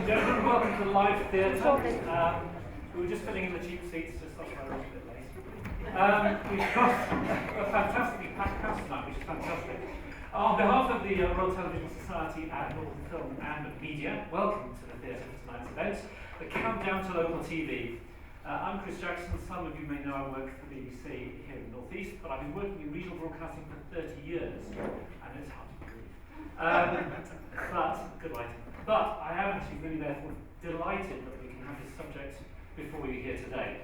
and gentlemen, welcome to the live theatre. We were just filling in the cheap seats, just off my room a bit late. We've got a fantastically packed house tonight, which is fantastic. On behalf of the Royal Television Society and Northern Film and Media, welcome to the theatre for tonight's event, the Countdown to Local TV. I'm Chris Jackson. Some of you may know I work for the BBC here in the North East, but I've been working in regional broadcasting for 30 years, and it's hard to believe. But, good writing. But I am actually really therefore delighted that we can have this subject before you here today.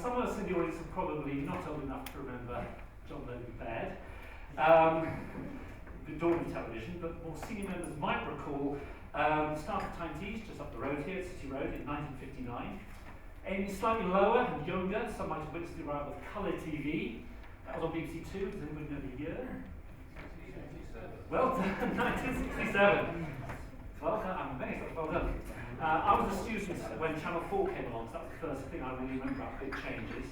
Some of us in the audience are probably not old enough to remember John Logie Baird, the dawn of television, but more senior members might recall the start of Tyne Tees, just up the road here at City Road in 1959. Amy slightly lower and younger, some might have witnessed the arrival of Colour TV. That was on BBC Two. Does anybody know the year? Well done, 1967. Well done, I'm amazed, that's well done. I was a student when Channel 4 came along, so that's the first thing I really remember about big changes.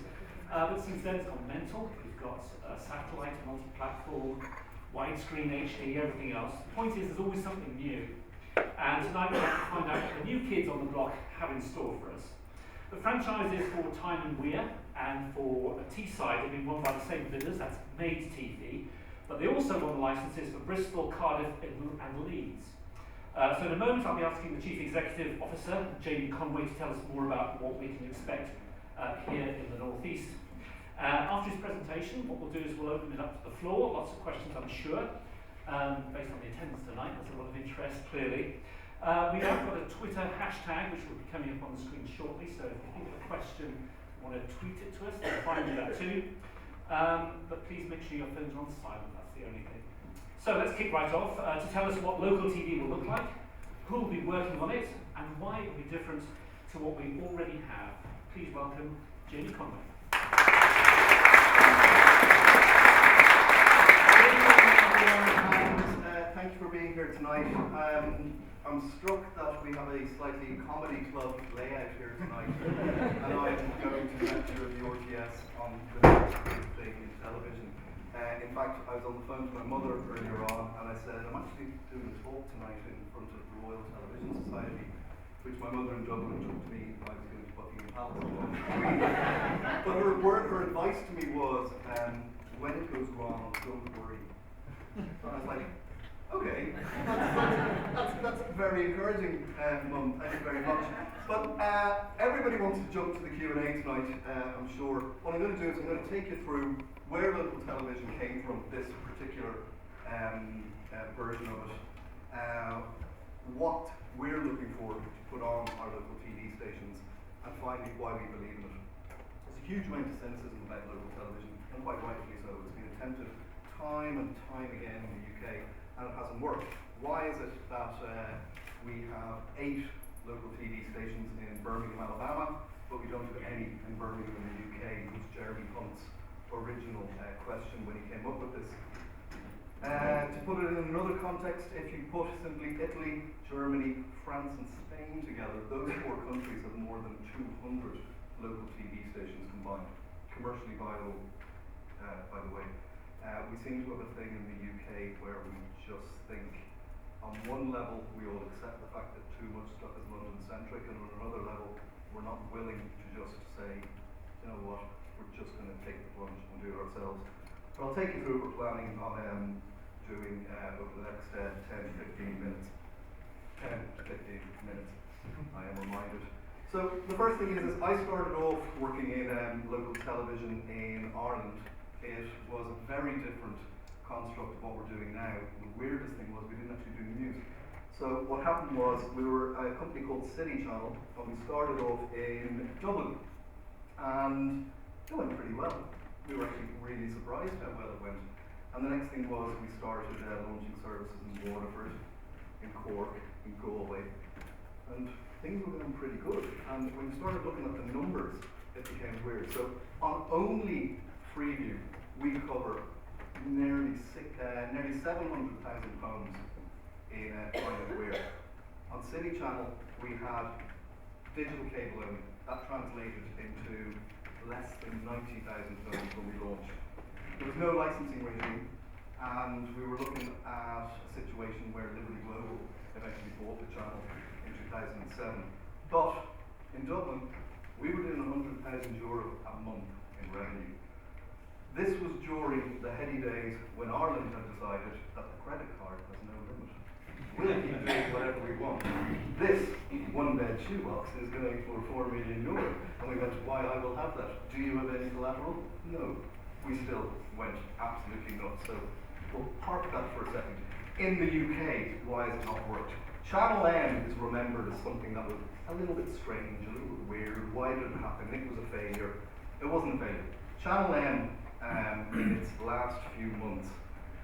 But since then it's gone mental. We've got satellite, multi-platform, widescreen, HD, everything else. The point is, there's always something new. And tonight we'd like to find out what the new kids on the block have in store for us. The franchises for Tyne and Weir and for Teesside have been won by the same bidders, that's Made TV, but they also won the licenses for Bristol, Cardiff and Leeds. So in a moment I'll be asking the Chief Executive Officer, Jamie Conway, to tell us more about what we can expect here in the North East. After his presentation, what we'll do is we'll open it up to the floor. Lots of questions, I'm sure, based on the attendance tonight. There's a lot of interest, clearly. We've got a Twitter hashtag, which will be coming up on the screen shortly, so if you think of a question, you want to tweet it to us, then fine, do that too. But please make sure your phones are on silent, that's the only thing. So let's kick right off to tell us what local TV will look like, who will be working on it, and why it will be different to what we already have. Please welcome Jamie Conway. Thank you for being here tonight. I'm struck that we have a slightly comedy club layout here tonight, and I'm going to lecture the RTS on the next big thing in television. In fact, I was on the phone to my mother earlier on, and I said, I'm actually doing a talk tonight in front of the Royal Television Society, which my mother in Dublin took to me I was going to Buckingham Palace. But her advice to me was, when it goes wrong, don't worry. So I was like, okay, that's very encouraging, Mum, thank you very much. But everybody wants to jump to the Q&A tonight, I'm sure. What I'm going to do is I'm going to take you through where local television came from, this particular version of it, what we're looking for to put on our local TV stations, and finally why we believe in it. There's a huge amount of cynicism about local television, and quite rightly so. It's been attempted time and time again in the UK, and it hasn't worked. Why is it that we have 8 local TV stations in Birmingham, Alabama, but we don't have any in Birmingham in the UK? It was Jeremy Hunt's original question when he came up with this. To put it in another context, if you put simply Italy, Germany, France and Spain together, those 4 countries have more than 200 local TV stations combined, commercially viable, by the way. We seem to have a thing in the UK where we just think, on one level we all accept the fact that too much stuff is London-centric, and on another level we're not willing to just say, you know what, we're just going to take the plunge and do it ourselves. But I'll take you through what we're planning on doing over the next 10 to 15 minutes. 10 to 15 minutes, I am reminded. So the first thing is I started off working in local television in Ireland. It was a very different construct of what we're doing now. The weirdest thing was we didn't actually do news. So what happened was we were a company called City Channel, and we started off in Dublin. And it went pretty well. We were actually really surprised how well it went. And the next thing was we started launching services in Waterford, in Cork, in Galway. And things were going pretty good. And when we started looking at the numbers, it became weird. So on only Freeview, we cover nearly 700,000 homes in Tyne and Weir. On City Channel, we had digital cable only. That translated into less than 90,000 homes when we launched. There was no licensing regime, and we were looking at a situation where Liberty Global eventually bought the channel in 2007. But in Dublin, we were doing €100,000 a month in revenue. This was during the heady days when Ireland had decided that the credit card has no limit. We'll keep doing whatever we want. This one-bed shoebox is going for €4 million. And we went, why, I will have that. Do you have any collateral? No. We still went absolutely nuts. So we'll park that for a second. In the UK, why has it not worked? Channel M is remembered as something that was a little bit strange, a little bit weird. Why did it happen? It was a failure. It wasn't a failure. Channel M, in its last few months,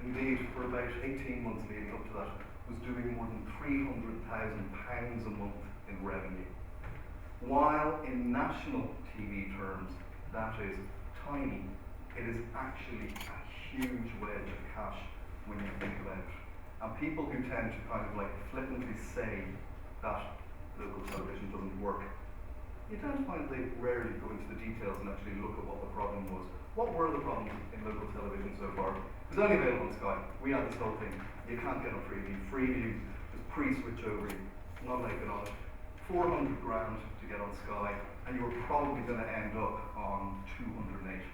indeed for about 18 months leading up to that, was doing more than £300,000 a month in revenue. While in national TV terms, that is tiny, it is actually a huge wedge of cash when you think about it. And people who tend to kind of like flippantly say that local television doesn't work, you tend to find they rarely go into the details and actually look at what the problem was. What were the problems in local television so far? It was only available on Sky. We had this whole thing. You can't get on Freeview. Freeview is pre-switch over you. Not making on it. 400 grand to get on Sky, and you were probably going to end up on 208.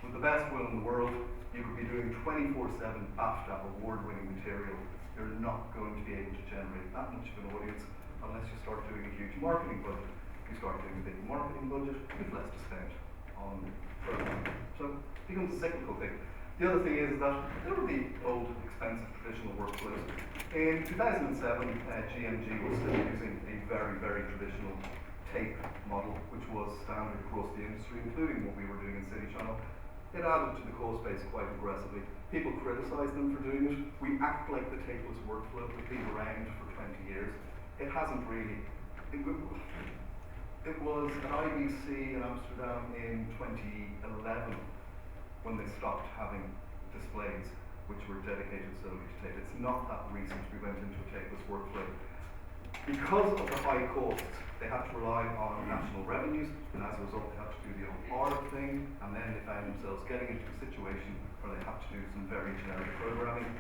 With the best will in the world, you could be doing 24/7 BAFTA award-winning material. You're not going to be able to generate that much of an audience unless you start doing a huge marketing budget. You start doing a big marketing budget, you've less to spend on programming. So it becomes a cyclical thing. The other thing is that there were the old, expensive, traditional workflows. In 2007, GMG was still using a very, very traditional tape model, which was standard across the industry, including what we were doing in City Channel. It added to the cost base quite aggressively. People criticised them for doing it. We act like the tapeless workflow has been around for 20 years. It hasn't really. It was at IBC in Amsterdam in 2011 when they stopped having displays which were dedicated solely to tape. It's not that recent we went into a tapeless workflow. Because of the high costs, they had to rely on national revenues, and as a result they had to do the old ARB thing, and then they found themselves getting into a situation where they had to do some very generic programming.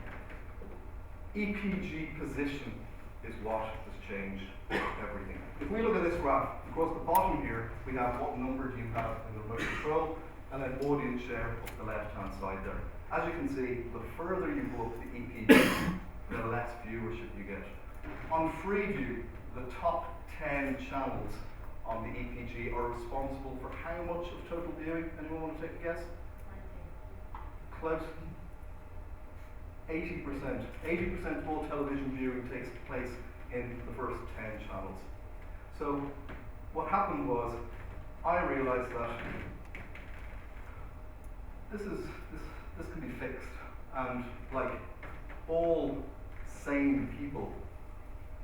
EPG position is what has changed everything. If we look at this graph, across the bottom here, we have what number do you have in the remote control, and then audience share up the left-hand side there. As you can see, the further you go up the EPG, the less viewership you get. On Freeview, the top 10 channels on the EPG are responsible for how much of total viewing? Anyone want to take a guess? Close. 80%. 80% of all television viewing takes place in the first 10 channels. So what happened was, I realized that this can be fixed, and like all sane people,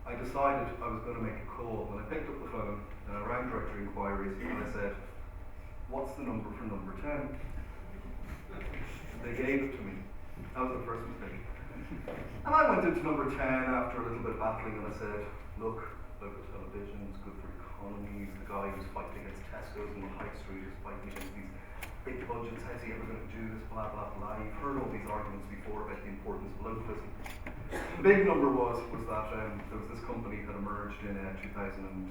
I decided I was going to make a call. When I picked up the phone and I rang directory inquiries and I said, what's the number for number 10? They gave it to me. That was the first mistake. And I went into number 10 after a little bit of battling and I said, look, local television is good for economies. The guy who's fighting against Tesco's on the high street is fighting against these big budgets. How's he ever going to do this? Blah, blah, blah. You've heard all these arguments before about the importance of localism. The big number was that there was this company that emerged in 2009,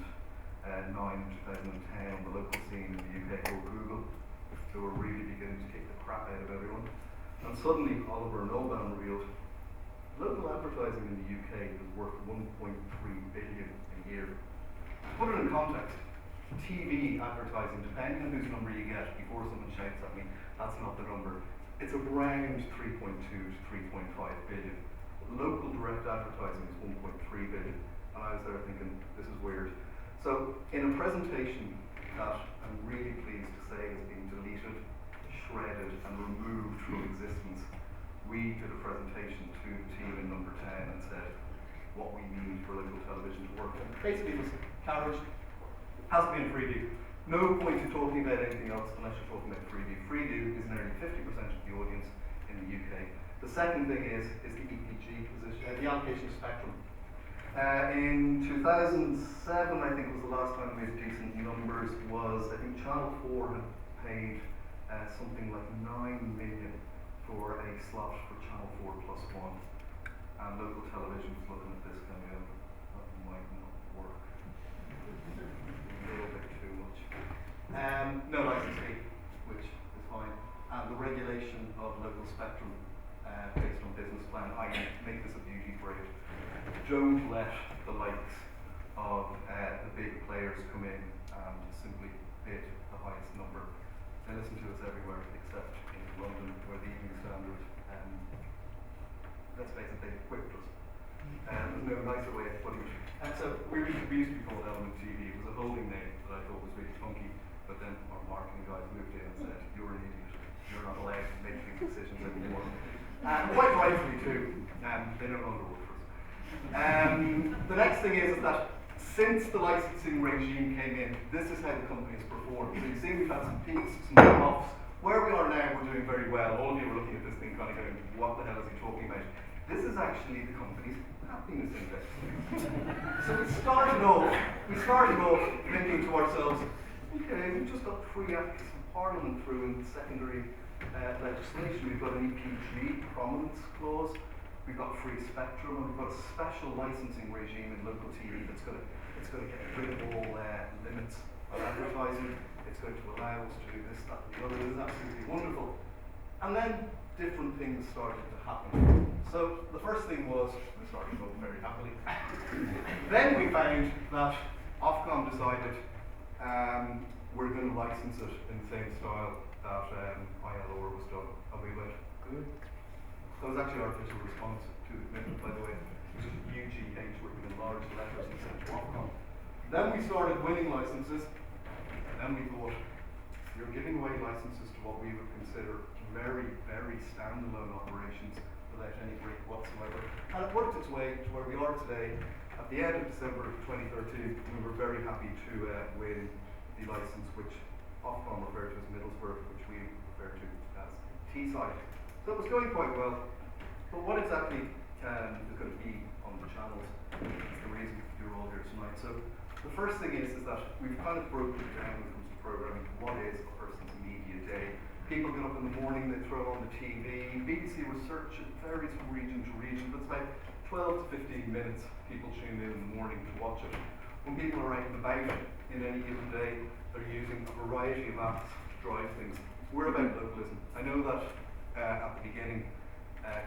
2010 on the local scene in the UK called Google, who were really beginning to kick the crap out of everyone. And suddenly Oliver Nolan revealed local advertising in the UK is worth 1.3 billion a year. To put it in context, TV advertising, depending on whose number you get, before someone shouts at me, that's not the number. It's around 3.2 to 3.5 billion. Local direct advertising is 1.3 billion, and I was there thinking, this is weird. So, in a presentation that I'm really pleased to say has been deleted, shredded, and removed from existence, we did a presentation to the team in number 10 and said what we need for local television to work. And basically, it was carriage, has to be in Freeview. No point in talking about anything else unless you're talking about Freeview. Freeview is nearly 50% of the audience in the UK. The second thing is the EPG position, the allocation of spectrum. In 2007, I think was the last time we had decent numbers, I think Channel 4 had paid something like 9 million for a slot for Channel 4 plus 1. And local television was looking at this going, might not work. A little bit too much. No license fee, which is fine. And the regulation of local spectrum based on business plan, I make this a beauty parade. Don't let the likes of the big players come in and simply bid the highest number. They listen to us everywhere except in London, where the Evening Standard, let's face it, they whipped us. There's no nicer way of putting it. And so we used to be called Element TV. It was a holding name that I thought was really funky, but then our marketing guys moved in and said, "You're an idiot. You're not allowed to make these decisions anymore." Quite rightfully too. They no longer work for us. The next thing is that since the licensing regime came in, this is how the company has performed. So you see we've had some peaks, some troughs. Where we are now, we're doing very well. All of you are looking at this thing kind of going, what the hell is he talking about? This is actually the company's happiness index. So we started off thinking to ourselves, okay, we've just got 3 acts of Parliament through in secondary legislation. We've got an EPG prominence clause, we've got free spectrum, and we've got a special licensing regime in local TV that's going to get rid of all limits on advertising. It's going to allow us to do this, that, and the other. This is absolutely wonderful. And then different things started to happen. So the first thing was, we started off very happily. Then we found that Ofcom decided we're going to license it in the same style that ILO was done. And we went, good. That was actually our official response to the commitment, by the way. It was UGH written in large letters and sent to Ofcom. Then we started winning licenses, and then we thought, you're giving away licenses to what we would consider very, very standalone operations without any break whatsoever. And it worked its way to where we are today. At the end of December 2013, we were very happy to win the license which Ofcom referred to as Middlesbrough, which we refer to as Teesside. So it was going quite well. But what exactly is going to be on the channels is the reason you're all here tonight. So the first thing is that we've kind of broken it down when it comes to programming. What is a person's media day? People get up in the morning, they throw on the TV. BBC Research, it varies from region to region, but it's about 12 to 15 minutes people tune in the morning to watch it. When people are out and about in any given day, they're using a variety of apps to drive things. We're about localism. I know that at the beginning,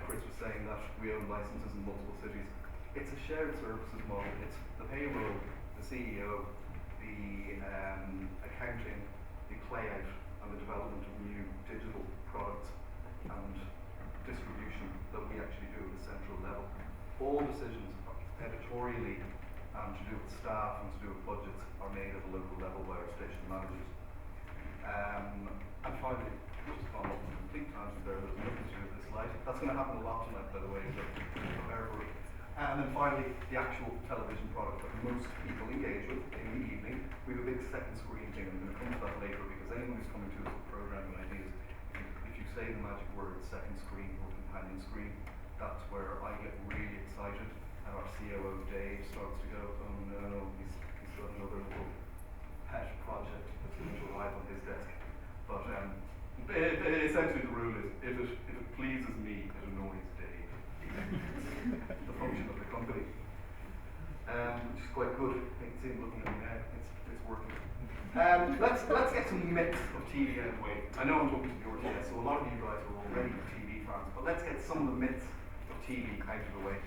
Chris was saying that we own licenses in multiple cities. It's a shared services model. It's the payroll, the CEO, the accounting, the playout, and the development of new digital products and distribution that we actually do at the central level. All decisions editorially and to do with staff and to do with budgets are made at a local level by our station managers. And finally, just on a complete tangent there, there's nothing to do with this slide. That's going to happen a lot tonight, by the way, so prepare for it. And then finally, the actual television product that most people engage with in the evening. We have a big second screen thing, and I'm going to come to that later because anyone who's coming to us with programming ideas, if you say the magic word second screen or companion screen, that's where I get really excited, and our COO Dave starts to go, oh no, he's got another little pet project that's going to arrive on his desk. But essentially the rule is, if it pleases me, it annoys Dave. The function of the company, which is quite good. I can see him looking at me now. It's working. Let's get some myths of TV out of the way. I know I'm talking to the RTS, so a lot of you guys are already TV fans, but let's get some of the myths of TV out of the way.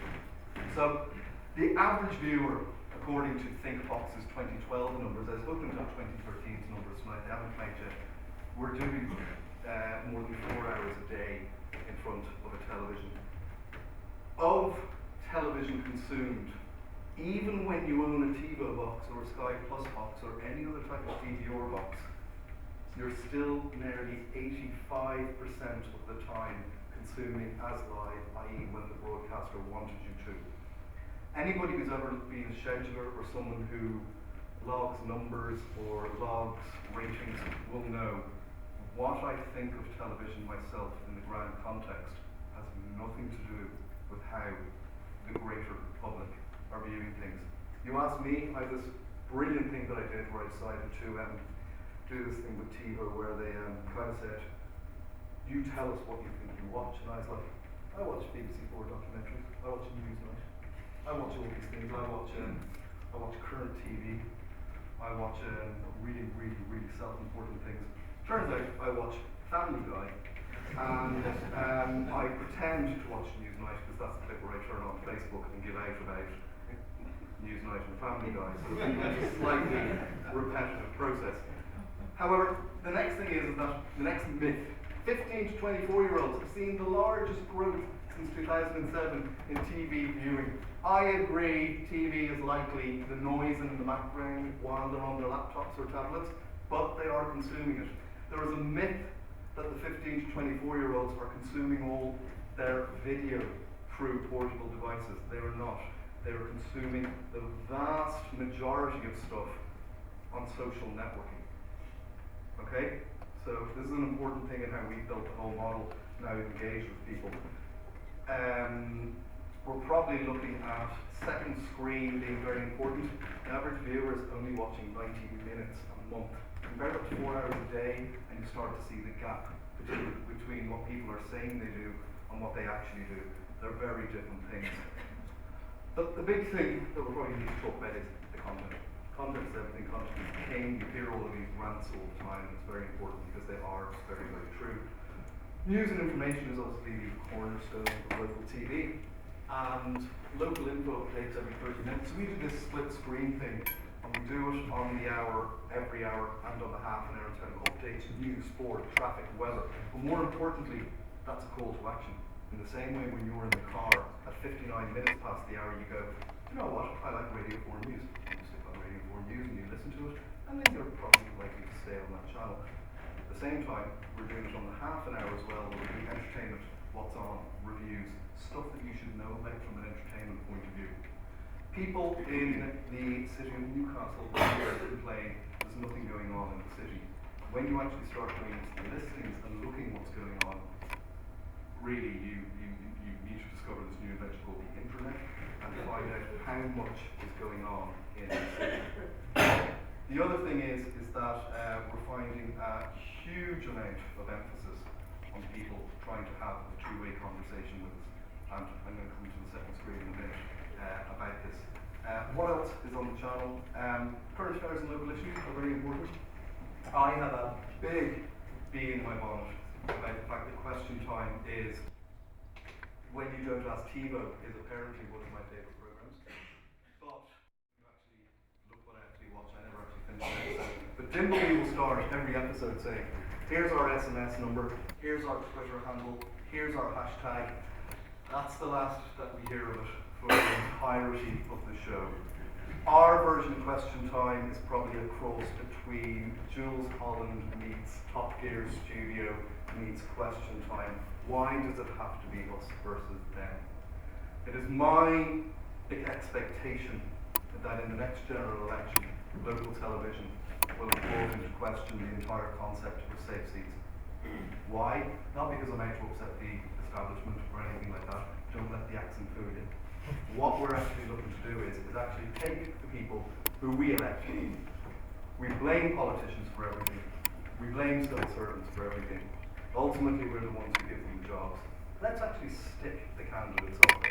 So, the average viewer, according to ThinkBox's 2012 numbers, I've spoken about 2013's numbers tonight, they haven't come out yet. We're doing more than 4 hours a day in front of a television. Of television consumed, even when you own a TiVo box or a Sky Plus box or any other type of DVR box, you're still nearly 85% of the time consuming as live, i.e. when the broadcaster wanted you to. Anybody who's ever been a scheduler or someone who logs numbers or logs ratings will know what I think of television myself in the grand context has nothing to do with how the greater public are viewing things. You ask me, I have this brilliant thing that I did where I decided to do this thing with TiVo where they kind of said, you tell us what you think you watch. And I was like, I watch BBC4 documentaries, I watch Newsnight, I watch all these things, I watch I watch current TV, I watch really, really, really self-important things. Turns out I watch Family Guy, and I pretend to watch Newsnight because that's the bit where I turn on Facebook and give out about Newsnight and Family Guy, so it's a slightly repetitive process. However, the next thing is that the next myth, 15 to 24-year-olds have seen the largest growth since 2007 in TV viewing. I agree, TV is likely the noise in the background while they're on their laptops or tablets, but they are consuming it. There is a myth that the 15 to 24-year-olds are consuming all their video through portable devices. They are not. They are consuming the vast majority of stuff on social networking. Okay? So this is an important thing in how we built the whole model, now engage with people. We're probably looking at second screen being very important. The average viewer is only watching 90 minutes a month. Compare that to 4 hours a day, and you start to see the gap between what people are saying they do and what they actually do. They're very different things. But the big thing that we probably need to talk about is the content. Content is everything. Content is king. You hear all of these rants all the time. It's very important because they are very, very true. News and information is obviously the cornerstone of local TV, and local info updates every 30 minutes. So we do this split screen thing, and we do it on the hour, every hour, and on the half an hour in terms of updates, news, sport, traffic, weather. But more importantly, that's a call to action. In the same way when you're in the car at 59 minutes past the hour, you go, you know what, I like Radio 4 News. You stick on Radio 4 News and you listen to it, and then you're probably likely to stay on that channel. At the same time, we're doing it on the half an hour as well, where we're doing entertainment, what's on, reviews, stuff that you should know about from an entertainment point of view. People in the city of Newcastle are complaining there's nothing going on in the city. When you actually start going into the listings and looking what's going on, really you need to discover this new invention called the internet and find out how much is going on in the city. The other thing is that we're finding a huge amount of emphasis on people trying to have a two-way conversation with us. And I'm going to come to the second screen in a minute about this. What else is on the channel? Current affairs and local issues are very important. I have a big bee in my bonnet about the fact that Question Time is When You Don't Ask TiVo is apparently one of my favourite programmes. But actually look what I actually watch. I never actually finish an episode. But Dimbleby will start every episode saying, here's our SMS number, here's our Twitter handle, here's our hashtag. That's the last that we hear of it for the entirety of the show. Our version of Question Time is probably a cross between Jules Holland meets Top Gear Studio meets Question Time. Why does it have to be us versus them? It is my big expectation that in the next general election, local television will have brought into question the entire concept of safe seats. Why? Not because I'm out to upset the establishment or anything like that. Don't let the accent fool you. What we're actually looking to do is actually take the people who we elect. We blame politicians for everything. We blame civil servants for everything. Ultimately, we're the ones who give them the jobs. Let's actually stick the candidates up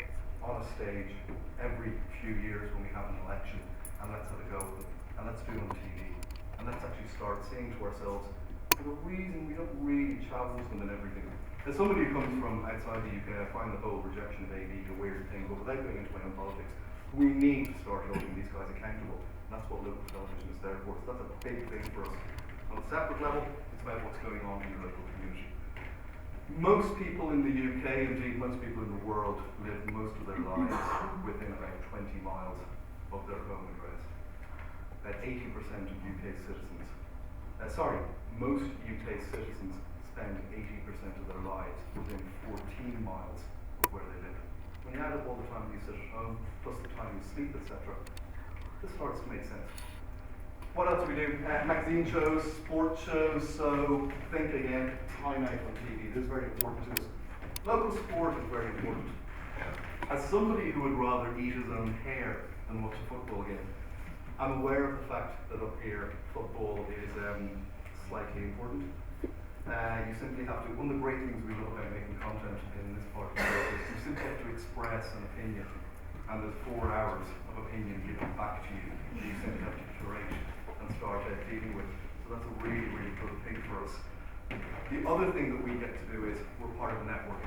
on a stage every few years when we have an election, and let's have a go with them. And let's do it on TV. And let's actually start saying to ourselves, for the reason we don't really challenge them in everything. As somebody who comes from outside the UK, I find the whole rejection of AD a weird thing, but without going into my own politics, we need to start holding these guys accountable. And that's what local television is there for. So that's a big thing for us. On a separate level, it's about what's going on in your local community. Most people in the UK, indeed most people in the world, live most of their lives within about 20 miles of their home address. About 80% of UK citizens, most UK citizens spend 80% of their lives within 14 miles of where they live. When you add up all the time you sit at home, plus the time you sleep, etc., this starts to make sense. What else do we do? Magazine shows, sport shows, so think again, time out on TV. This is very important to us. Local sport is very important. As somebody who would rather eat his own hair than watch a football game, I'm aware of the fact that up here, football is slightly important. You simply have to, one of the great things we love about making content in this part of the world is you simply have to express an opinion. and there's 4 hours of opinion given back to you that you simply have to curate and start dealing with. So that's a really, really good thing for us. The other thing that we get to do is we're part of a network.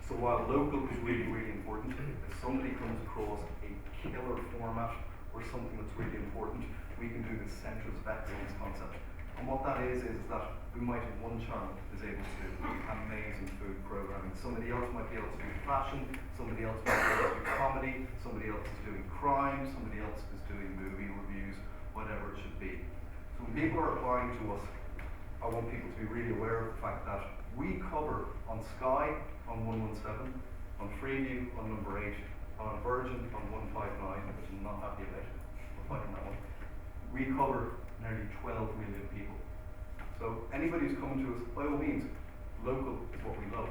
So while local is really, really important, if somebody comes across a killer format or something that's really important, we can do the centres of excellence concept. And what that is that we might have one channel is able to do amazing food programming. Somebody else might be able to do fashion, somebody else might be able to do comedy, somebody else is doing crime, somebody else is doing movie reviews, whatever it should be. So when people are applying to us, I want people to be really aware of the fact that we cover on Sky on 117, on Freeview on number 8, on Virgin on 159, which I'm not happy about. We're fighting that one. We cover nearly 12 million people. So anybody who's coming to us, by all means, local is what we love.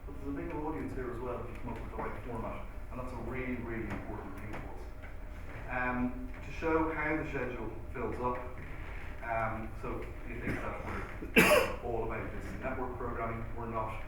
But there's a bigger audience here as well if you come up with the right format, and that's a really, really important thing for us. To show how the schedule fills up, so you think that we're all about this network programming, we're not.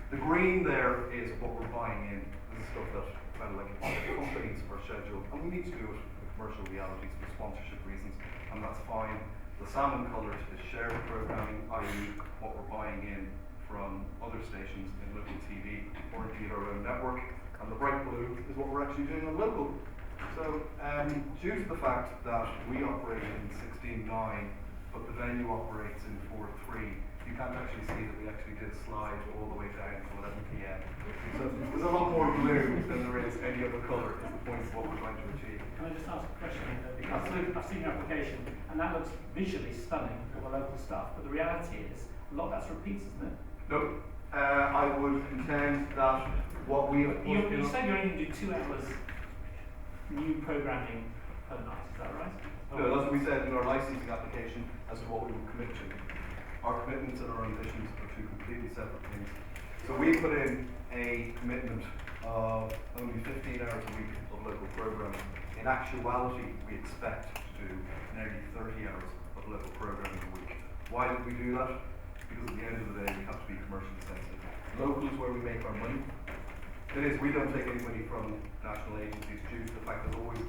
The green there is what we're buying in. This is stuff that kind of like companies are scheduled, and we need to do it for commercial realities, for sponsorship reasons, and that's fine. The salmon coloured is shared programming, i.e. what we're buying in from other stations in local TV or indeed our own network, and the bright blue is what we're actually doing on local. So due to the fact that we operate in 16.9 but the venue operates in 4.3, you can't actually see that we actually did slide all the way down to 11 p.m. So there's a lot more blue than there is any other colour, is the point of what we're trying to achieve. Can I just ask a question? Because I've seen your application, and that looks visually stunning, all the local stuff, but the reality is, a lot of that's repeats, isn't it? No, I would contend that what we have You said you're only going to do 2 hours new programming per night, is that right? No, that's what we said in our licensing application as to what we would commit to. Our commitments and our ambitions are two completely separate things. So we put in a commitment of only 15 hours a week of local programming. In actuality, we expect to do nearly 30 hours of local programming a week. Why did we do that? Because at the end of the day, we have to be commercially sensitive. Local is where we make our money. It is, we don't take any money from national agencies due to the fact that always,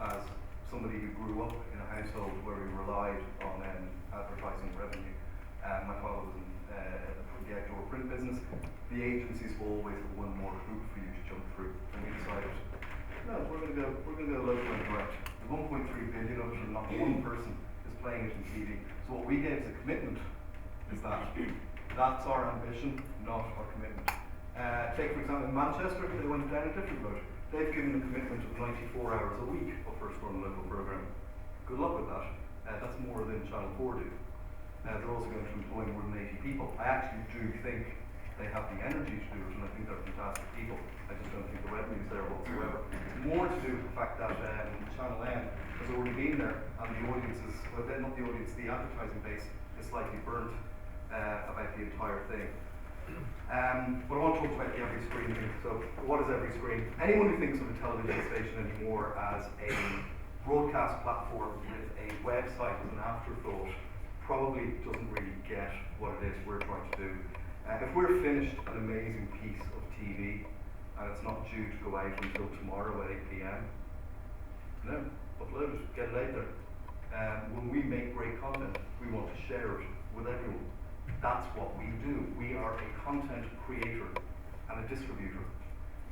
as somebody who grew up in a household where we relied on advertising revenue, my father was in the outdoor print business, the agencies will always have one more hoop for you to jump through. And we decided, no, we're going to go local and direct. The 1.3 billion of it, and not one person is playing it in TV. So what we gave as a commitment is that that's our ambition, not our commitment. Take for example in Manchester, they went down a different road. They've given a commitment of 94 hours a week of first run local programming. Good luck with that. That's more than Channel 4 do. They're also going to employ more than 80 people. I actually do think they have the energy to do it, and I think they're fantastic people. I just don't think the revenue's there whatsoever. It's more to do with the fact that Channel N has already been there, and the audiences, well, not the audience, the advertising base is slightly burnt about the entire thing. But I want to talk about the every screen thing. So what is every screen? Anyone who thinks of a television station anymore as a broadcast platform with a website as an afterthought probably doesn't really get what it is we're trying to do. If we're finished an amazing piece of TV and it's not due to go out until tomorrow at 8 p.m, no, upload it, get it out there. When we make great content, we want to share it with everyone. That's what we do. We are a content creator and a distributor.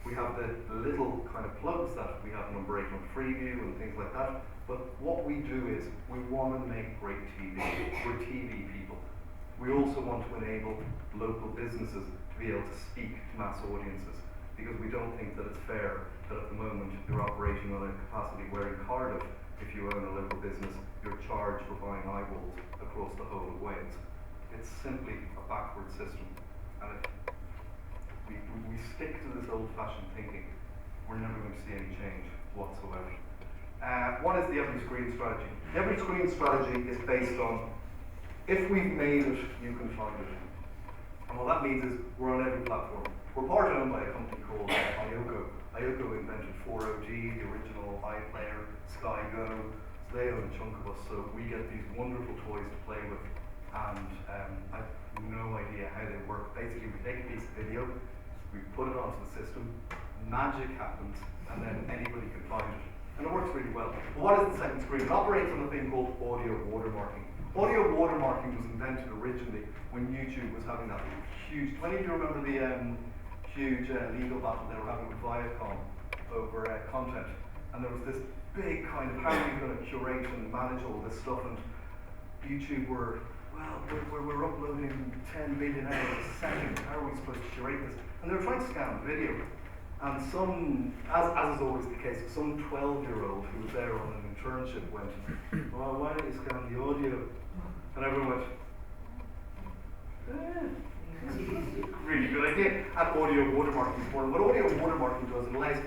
We have the little kind of plugs that we have number 8 on Freeview and things like that, but what we do is we want to make great TV. We're TV people. We also want to enable local businesses to be able to speak to mass audiences, because we don't think that it's fair that at the moment you're operating on a capacity where in Cardiff, if you own a local business, you're charged for buying eyeballs across the whole of Wales. It's simply a backward system, and if we stick to this old-fashioned thinking, we're never going to see any change whatsoever. What is the every screen strategy? The every screen strategy is based on, if we've made it, you can find it. And what that means is we're on every platform. We're partly owned by a company called IOCO. IOCO invented 4OD, the original iPlayer, Sky Go. So they own a chunk of us, so we get these wonderful toys to play with. And I have no idea how they work. Basically, we take a piece of video, we put it onto the system, magic happens, and then anybody can find it. And it works really well. But what is the second screen? It operates on a thing called audio watermarking. Audio watermarking was invented originally when YouTube was having that huge, do any of you remember the huge legal battle they were having with Viacom over content? And there was this big kind of, how are you going to curate and manage all this stuff? And YouTube were, well, we're uploading 10 billion hours a second, how are we supposed to curate this? And they were trying to scan video. And some, as is always the case, some 12-year-old who was there on an internship went, well, why don't you scan the audio? And everyone went, really good idea. And audio watermarking is one. What audio watermarking does, it allows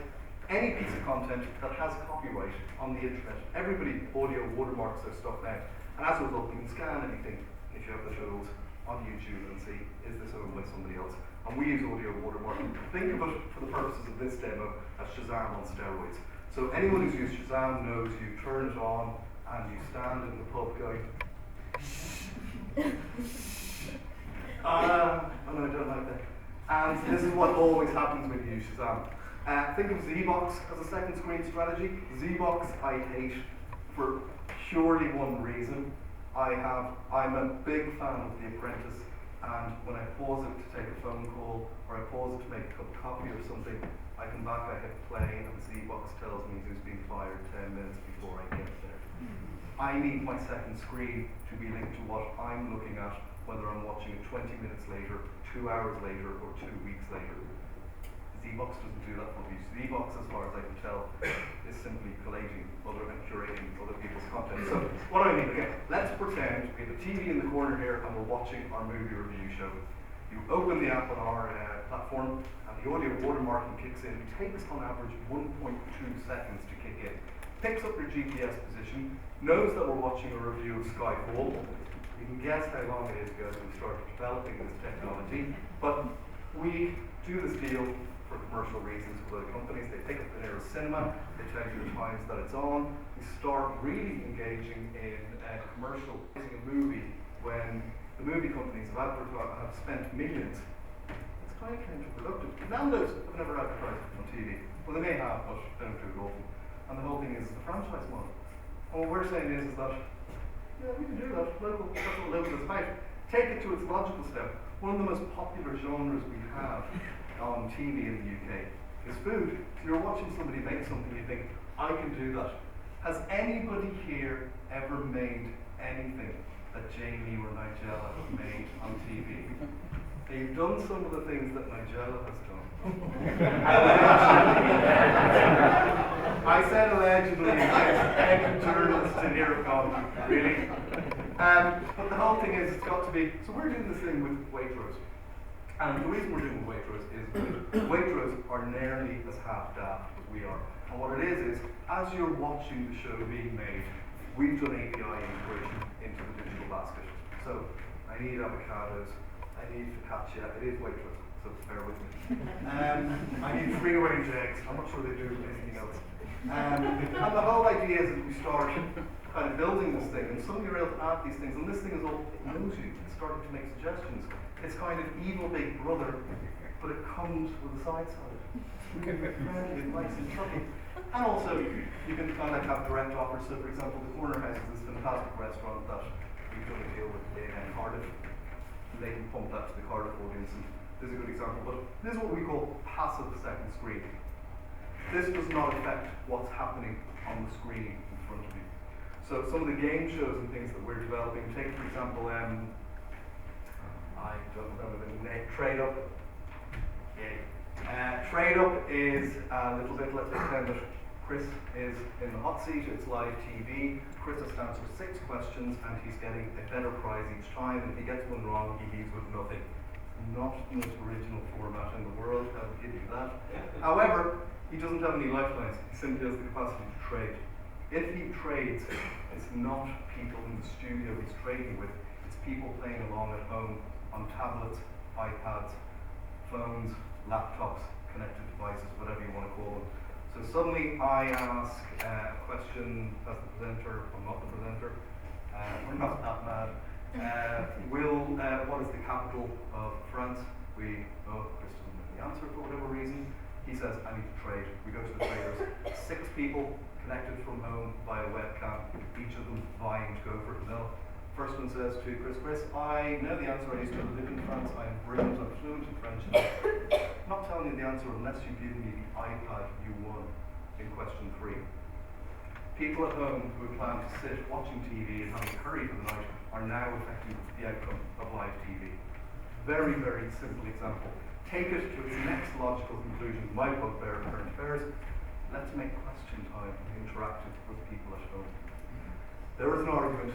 any piece of content that has copyright on the internet. Everybody audio watermarks their stuff now. And as a result, you can scan anything if you have the tools on YouTube and see, is this owned by somebody else? And we use audio watermarking. Think of it, for the purposes of this demo, as Shazam on steroids. So anyone who's used Shazam knows you turn it on and you stand in the pub going, oh no, I don't like that. And this is what always happens when you use Shazam. Think of ZBox as a second screen strategy. ZBox I hate for purely one reason. I'm a big fan of The Apprentice, and when I pause it to take a phone call, or I pause it to make a cup of coffee or something, I come back, I hit play, and ZBox tells me who's been fired 10 minutes before I get there. I need my second screen to be linked to what I'm looking at, whether I'm watching it 20 minutes later, 2 hours later, or 2 weeks later. ZBox doesn't do that for me. ZBox, as far as I can tell, is simply collating other and curating other people's content. So, what do I mean? Again, let's pretend we have a TV in the corner here and we're watching our movie review show. You open the app on our platform and the audio watermarking kicks in. It takes on average 1.2 seconds to kick in. Picks up your GPS position, knows that we're watching a review of Skyfall. You can guess how long it is ago we started developing this technology, but we do this deal for commercial reasons with other companies. They pick up the nearest cinema, they tell you the times that it's on. We start really engaging in commercial, a movie when the movie companies have spent millions. It's kind of counterproductive. Nando's have never advertised on TV. Well, they may have, but they don't do it often. And the whole thing is the franchise model. And what we're saying is that, yeah, we can do that. That's what local is about. Take it to its logical step. One of the most popular genres we have on TV in the UK is food. So you're watching somebody make something, you think, I can do that. Has anybody here ever made anything that Jamie or Nigella have made on TV? They've done some of the things that Nigella has done. I said allegedly, every journalist in here have gone, really? But the whole thing is, it's got to be, so we're doing this thing with Waitrose. And the reason we're doing Waitrose is Waitrose are nearly as half-daft as we are. And what it is as you're watching the show being made, we've done API integration into the digital basket. So, I need avocados, I need focaccia, it is Waitrose, so bear with me. I need free-range eggs, I'm not sure they do anything else. And the whole idea is that we start kind of building this thing, and somebody will add these things, and this thing is all, it knows you, it's starting to make suggestions. It's kind of evil big brother, but it comes with a side salad. Friendly, nice and chubby. And also, you can kind of have direct offers. So, for example, the Corner House is this fantastic restaurant that we've done a deal with in Cardiff. And they can pump that to the Cardiff audience. And this is a good example. But this is what we call passive second screen. This does not affect what's happening on the screen in front of you. So, some of the game shows and things that we're developing, take, for example, I don't remember the name, Trade Up. Yeah. Trade Up is a little bit, let's pretend that Chris is in the hot seat, it's live TV. Chris has to answer 6 questions and he's getting a better prize each time. And if he gets one wrong, he leaves with nothing. Not the most original format in the world, I will give you that. However, he doesn't have any lifelines, he simply has the capacity to trade. If he trades, it's not people in the studio he's trading with, it's people playing along at home on tablets, iPads, phones, laptops, connected devices, whatever you want to call them. So suddenly I ask a question as the presenter, I'm not the presenter, we're not that mad. What is the capital of France? Chris doesn't know the answer for whatever reason. He says, I need to trade. We go to the traders. 6 people connected from home via webcam, each of them vying to go for the mill. First one says to Chris, I know the answer. I used to live in France. I'm brilliant. I'm fluent in French. I'm not telling you the answer unless you give me the iPad you won in question 3. People at home who had planned to sit watching TV and having curry for the night are now affecting the outcome of live TV. Very, very simple example. Take it to its next logical conclusion. My bugbear of current affairs. Let's make question time interactive with people at home. There is an argument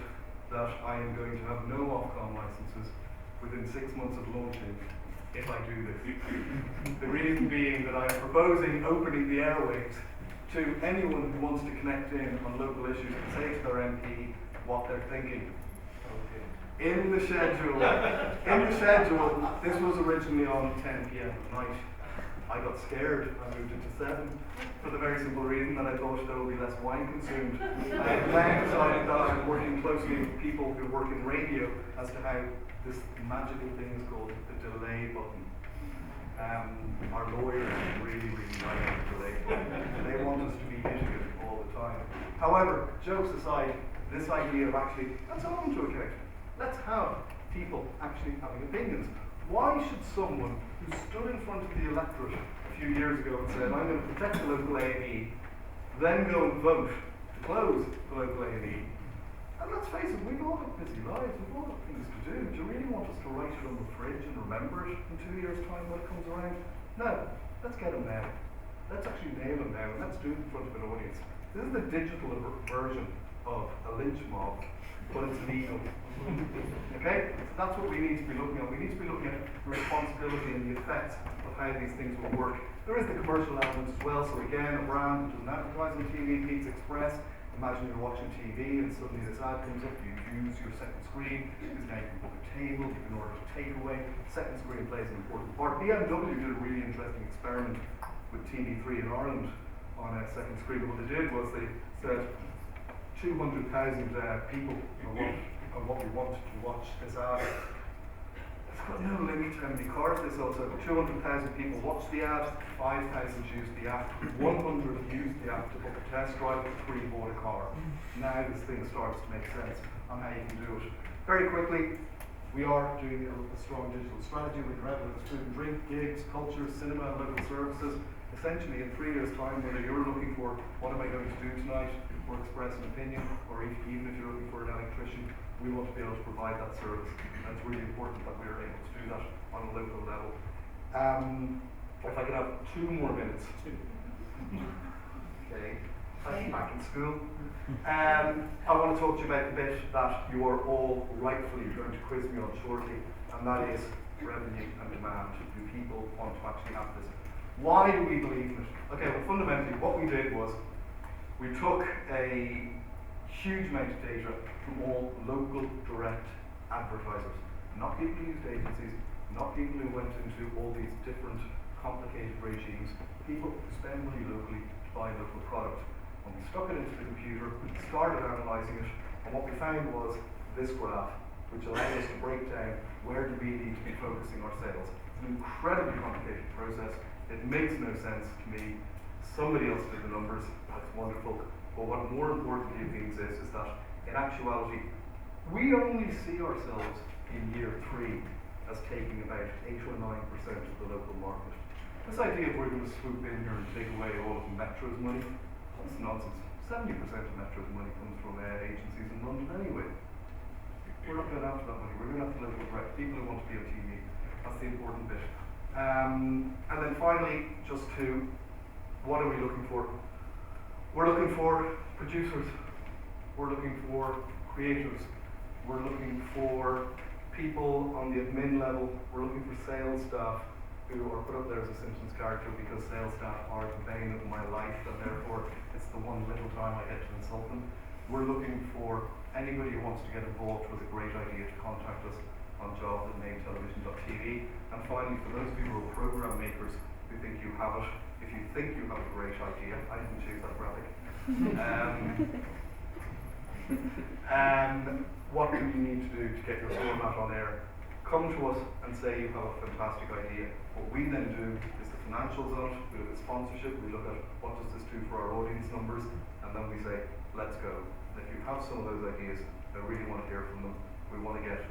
that I am going to have no Ofcom licenses within 6 months of launching if I do this. The reason being that I am proposing opening the airwaves to anyone who wants to connect in on local issues and say to their MP what they're thinking. In the schedule, this was originally on 10 p.m. at night. I got scared. I moved it to 7 for the very simple reason that I thought there would be less wine consumed. I then decided that I'm working closely with people who work in radio as to how this magical thing is called the delay button. Our lawyers really like the delay button. They want us to be iterative all the time. However, jokes aside, this idea of actually, let's hold them to account. Let's have people actually having opinions. Why should someone who stood in front of the electorate a few years ago and said, I'm going to protect the local A&E, then go and vote to close the local A&E? And let's face it, we've all got busy lives, we've all got things to do. Do you really want us to write it on the fridge and remember it in 2 years' time when it comes around? No, let's get them now. Let's actually nail them now, and let's do it in front of an audience. This is the digital version of a lynch mob, but it's legal. Okay? So that's what we need to be looking at. We need to be looking at the responsibility and the effects of how these things will work. There is the commercial element as well. So again, a brand that doesn't advertise on TV, Pizza Express. Imagine you're watching TV and suddenly this ad comes up. You use your second screen because now you can book a table, you can order a takeaway. Second screen plays an important part. BMW did a really interesting experiment with TV3 in Ireland on a second screen. What they did was they said 200,000 people on what we want to watch this ad. It's got no limit to how many cars they sold. So 200,000 people watched the ad, 5,000 used the app, 100 used the app to book a test drive, 3 bought a car. Now this thing starts to make sense on how you can do it. Very quickly, we are doing a strong digital strategy. We grab with food and drink, gigs, culture, cinema, local services. Essentially, in 3 years' time, whether you're looking for what am I going to do tonight, or express an opinion, or even if you're looking for an electrician, we want to be able to provide that service. And it's really important that we're able to do that on a local level. If I could have 2 more minutes. Okay, I'm back in school. I want to talk to you about the bit that you are all rightfully going to quiz me on shortly, and that is revenue and demand. Do people want to actually have this? Why do we believe in it? Okay, well, fundamentally, what we did was we took a huge amount of data from all local direct advertisers, not people who used agencies, not people who went into all these different complicated regimes, people who spend money locally to buy local product. When we stuck it into the computer, started analysing it, and what we found was this graph, which allowed us to break down where do we need to be focusing our sales. It's an incredibly complicated process. It makes no sense to me. Somebody else did the numbers, that's wonderful. But what more importantly means is that in actuality, we only see ourselves in year 3 as taking about 8 or 9% of the local market. This idea of we're going to swoop in here and take away all of Metro's money, that's nonsense. 70% of Metro's money comes from agencies in London anyway. We're not going after that money, we're going after local direct, people who want to be on TV. That's the important bit. And then finally, just to, what are we looking for? We're looking for producers, we're looking for creators, we're looking for people on the admin level, we're looking for sales staff who are put up there as a Simpsons character because sales staff are the bane of my life and therefore it's the one little time I get to insult them. We're looking for anybody who wants to get involved with a great idea to contact us on jobs@mainetelevision.tv. And finally, for those of you who are program makers who think you have it, if you think you have a great idea, I didn't choose that graphic. What do you need to do to get your format on air come to us and say you have a fantastic idea. What we then do is the financials on it, we look at sponsorship, we look at what does this do for our audience numbers, and then we say, let's go. And if you have some of those ideas, I really want to hear from them. We want to get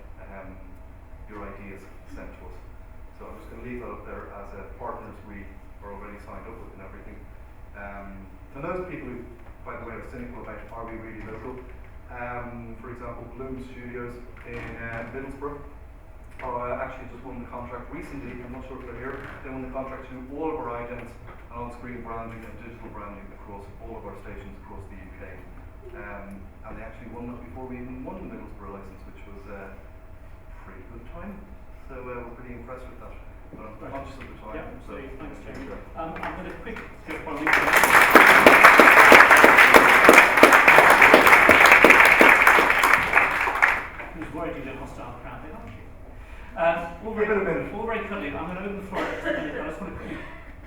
your ideas sent to us. So I'm just going to leave that up there as partners we are already signed up with and everything. And those people who, by the way, are cynical about are we really local? For example, Bloom Studios in Middlesbrough actually just won the contract recently. I'm not sure if they're here. They won the contract to do all of our idents and on-screen branding and digital branding across all of our stations across the UK. And they actually won that before we even won the Middlesbrough license, which was pretty good time. So we're pretty impressed with that. But I'm conscious of the time. Yeah, so thanks, Jamie. sure. I'm going to quick just one who's worried you're a hostile crowd, then, aren't you? All very cuddly. I'm going to open the floor in a minute, but I just want to quickly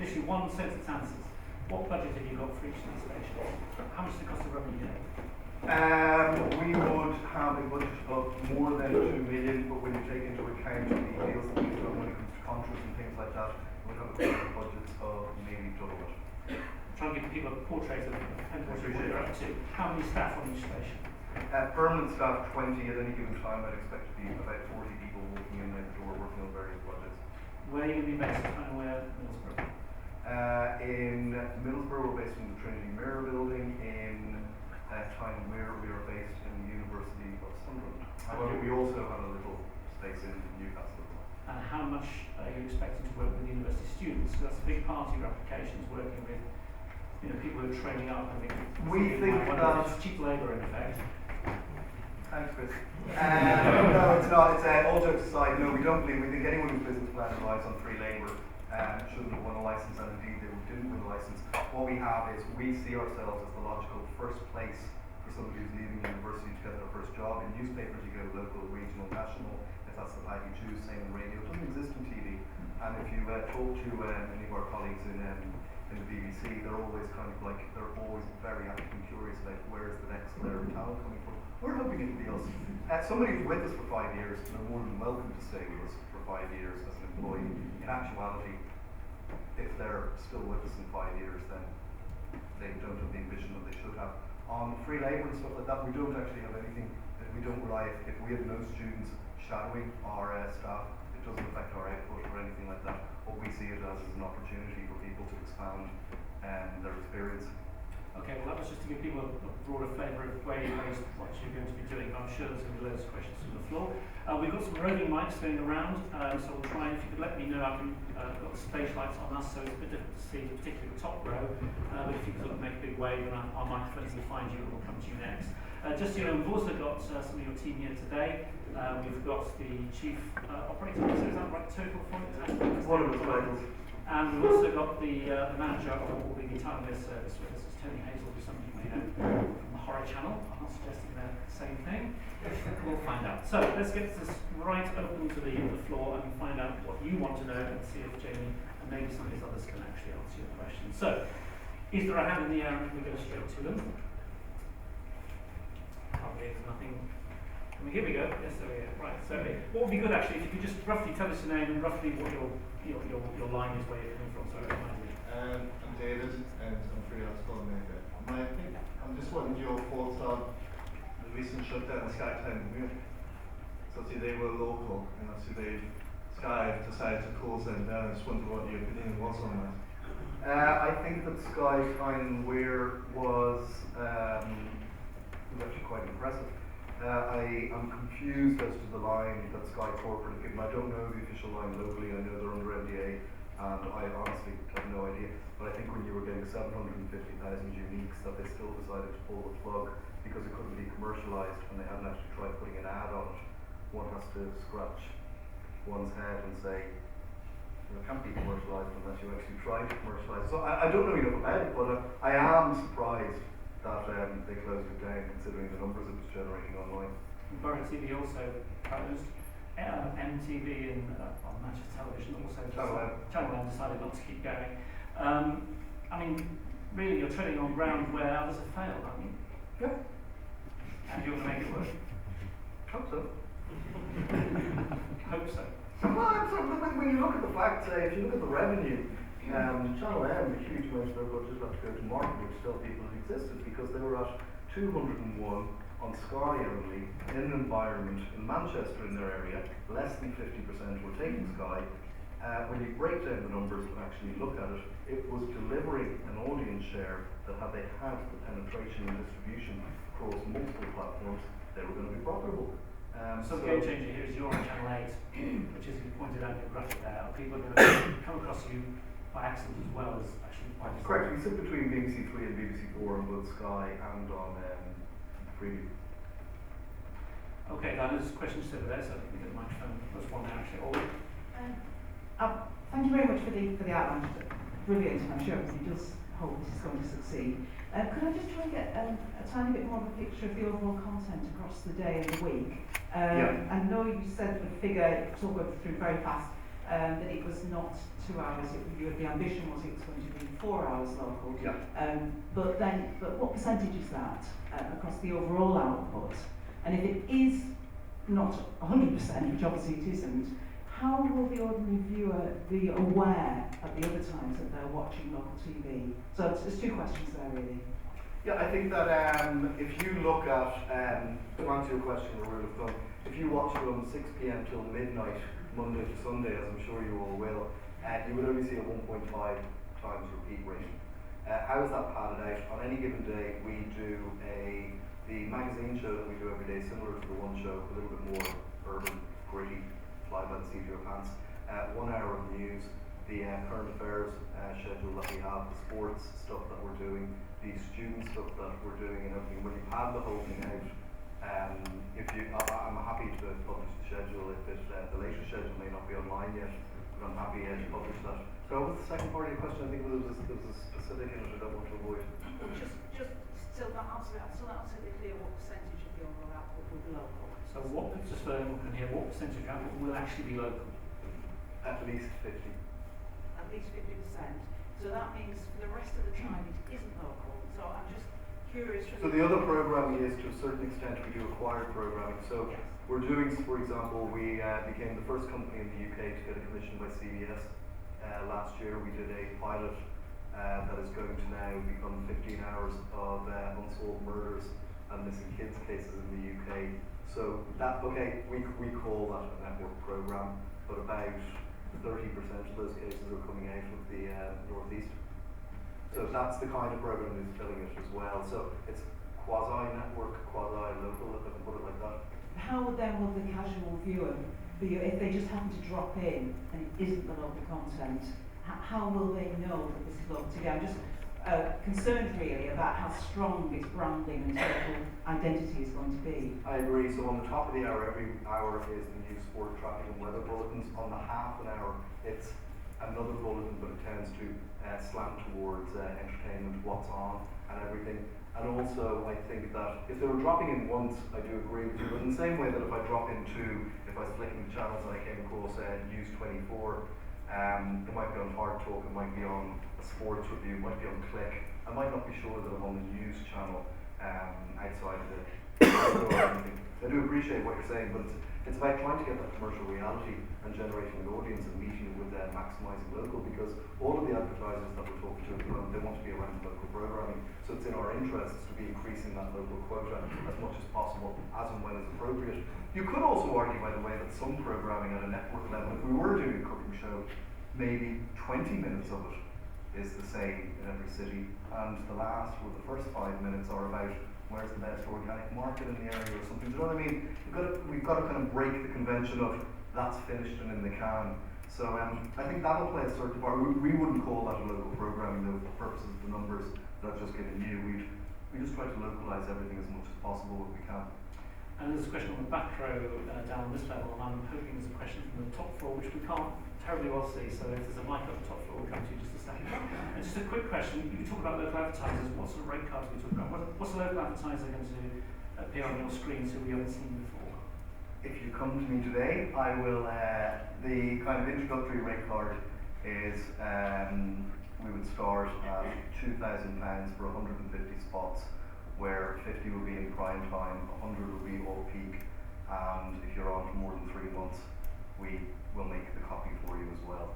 issue one sentence answers. What budget have you got for each of these stations? How much does it cost to run a day? We would have a budget of more than 2 million, but when you take into account the deals that we've done when it comes to contracts and things like that, we'd have a budget of maybe double it. Try and give people a portrait of what you're up to. How many staff on each station? Permanent staff 20 at any given time. I'd expect to be about 40 people walking in the door working on various projects. Where are you going to be based? Kind of where? Middlesbrough? In Middlesbrough, we're based in the Trinity Mirror building. In Tyne-Wear, we are based in the University of Sunderland. However, we also have a little space in Newcastle. And how much are you expecting to work with university students? Because that's a big part of your applications, working with people who are training up. I think we think that it's cheap labour in effect. Thanks, Chris. No, it's not. It's all jokes aside. No, we don't believe. We think anyone who's business plan relies on free labour shouldn't have won a license, and indeed they didn't win a license. What we have is we see ourselves as the logical first place for somebody who's leaving university to get their first job. In newspapers, you go local, regional, national. If that's the package you choose, same in radio. It doesn't exist in TV. And if you talk to any of our colleagues in the BBC, they're always they're always very active and curious about where is the next layer of talent coming from. We're hoping it'll be us. Somebody who's with us for 5 years, they're more than welcome to stay with us for 5 years as an employee. In actuality, if they're still with us in 5 years, then they don't have the ambition that they should have. On free labour and stuff like that, we don't actually have anything. We don't rely. If we have no students shadowing our staff, it doesn't affect our output or anything like that. What we see it as is an opportunity for people to expand their experience. Okay, well that was just to give people a broader flavour of where you're based, what you're going to be doing. I'm sure there's going to be loads of questions from the floor. We've got some roving mics going around, so we'll try, if you could let me know, I've got the stage lights on us, so it's a bit difficult to see, particularly the top row, but if you could sort of make a big wave, and our microphones will find you and we'll come to you next. Just so you know, we've also got some of your team here today. We've got the Chief Operating Officer, is that right, Total Point? One of the titles. And we've also got the manager of what will be the Italian service with us. It's Tony Hazel, who some of you may know from the Horror Channel. I'm not suggesting the same thing. We'll find out. So let's get this right open to the floor and find out what you want to know and see if Jamie and maybe some of these others can actually answer your questions. So, is there a hand in the air and we go straight to them? Probably there's nothing. Here we go. Yes, there we go. Right. So, what would be good actually if you could just roughly tell us your name and roughly what your line is, where you're coming from. So, I'm David, and I'm freelance coordinator. I'm just wondering your thoughts on the recent shutdown of Sky Time. So they were local, and obviously Sky decided to close them down. I just wonder what your opinion was on that. I think that Sky Tyne-Wear was actually quite impressive. I am confused as to the line that Sky Corporate have given. I don't know the official line locally. I know they're under NDA, and I honestly have no idea. But I think when you were getting 750,000 uniques, that they still decided to pull the plug because it couldn't be commercialised, and they hadn't actually tried putting an ad on it. One has to scratch one's head and say, it can't be commercialised unless you actually try to commercialise. So I don't know enough about it, but I am surprised that they closed it down, considering the numbers it was generating online. Borough TV also closed. MTV and on Manchester Television also Channel 1 decided not to keep going. I mean, really, you're treading on ground where others have failed, aren't you? Yeah. And you're going to make it work. Hope so. Hope so. When you look at the facts, if you look at the revenue, Channel M, a huge amount of their budget have to go to marketing to tell people it existed, because they were at 201 on Sky only in an environment in Manchester in their area. Less than 50% were taking Sky. When you break down the numbers and actually look at it, it was delivering an audience share that had they had the penetration and distribution across multiple platforms, they were going to be profitable. So the game changer here is you're on Channel 8, which is, you pointed out in your graphic there, are people going to come across you by accident as well as actually by design? Correct, we sit between BBC 3 and BBC 4 on both Sky and on Freeview. Okay, there's questions over there, so we get the microphone. There's one there actually. Ollie? Thank you very much for the outline. Brilliant, I'm sure everybody does hope this is going to succeed. Could I just try and get a tiny bit more of a picture of the overall content across the day and the week? I know you said the figure, it's all going through very fast, that it was not 2 hours, the ambition was it was going to be 4 hours local. But what percentage is that across the overall output? And if it is not 100%, which obviously it isn't, how will the ordinary viewer be aware at the other times that they're watching local TV? So there's two questions there really. Yeah, I think that if you look at, to answer your question, a rule of thumb, if you watch from 6 p.m. till midnight, Monday to Sunday, as I'm sure you all will, you would only see a 1.5 times repeat rate. How is that padded out? On any given day, we do the magazine show that we do every day, similar to the one show, a little bit more urban, gritty, fly by the seat of your pants. 1 hour of news, the current affairs schedule that we have, the sports stuff that we're doing, the student stuff that we're doing, and everything. When you pad the whole thing out, I'm happy to publish the schedule. If the latest schedule may not be online yet, but I'm happy to publish that. So what was the second part of your question? I think there was a specific in it I don't want to avoid. Just still not absolutely clear what percentage of the overall output will be local. So what, just so everyone can hear, what percentage of output will actually be local? At least 50. At least 50%. So that means for the rest of the time it isn't local. So I'm just curious. So the other programming is, to a certain extent, we do acquired programming. So we're doing, for example, we became the first company in the UK to get a commission by CBS. Last year we did a pilot that is going to now become 15 hours of unsolved murders and missing kids cases in the UK. So that, we call that a network program, but about 30% of those cases are coming out of the northeast. So that's the kind of program that's filling it as well. So it's quasi-network, quasi-local, if I can put it like that. How then will the casual viewer be, if they just happen to drop in and it isn't the local content, how will they know that this is local TV? I'm just concerned really about how strong its branding and local identity is going to be. I agree. So on the top of the hour, every hour is the news, sport, traffic and weather bulletins. On the half an hour, it's another bulletin, but it tends to slant towards entertainment, what's on and everything. And also, I think that if they were dropping in once, I do agree with you. But in the same way that if I drop into, if I was flicking the channels and I came across News 24, it might be on Hard Talk, it might be on a sports review, it might be on Click. I might not be sure that I'm on the news channel outside of the or anything. I do appreciate what you're saying, but it's about trying to get that commercial reality and generating an audience and meeting it with maximising local, because all of the advertisers that we're talking to at the moment, they want to be around local programming. So it's in our interests to be increasing that local quota as much as possible, as and when is appropriate. You could also argue, by the way, that some programming at a network level, if we were doing a cooking show, maybe 20 minutes of it is the same in every city, and the last or the first 5 minutes are about where's the best organic market in the area or something. Do you know what I mean? We've got to kind of break the convention of that's finished and in the can. So I think that'll play a certain part. We wouldn't call that a local programming though, for the purposes of the numbers that I've just given you. We just try to localise everything as much as possible if we can. And there's a question on the back row down this level, and I'm hoping there's a question from the top floor, which we can't terribly well see, so if there's a mic at the top floor, we'll come to you just a second. And just a quick question, you talk about local advertisers, what sort of rate cards are we talking about? What's a local advertiser going to appear on your screens who we haven't seen before? If you come to me today, I will, the kind of introductory rate card is, we would start at £2,000 for 150 spots, where 50 will be in prime time, 100 will be off peak, and if you're on for more than 3 months, we will make the copy for you as well.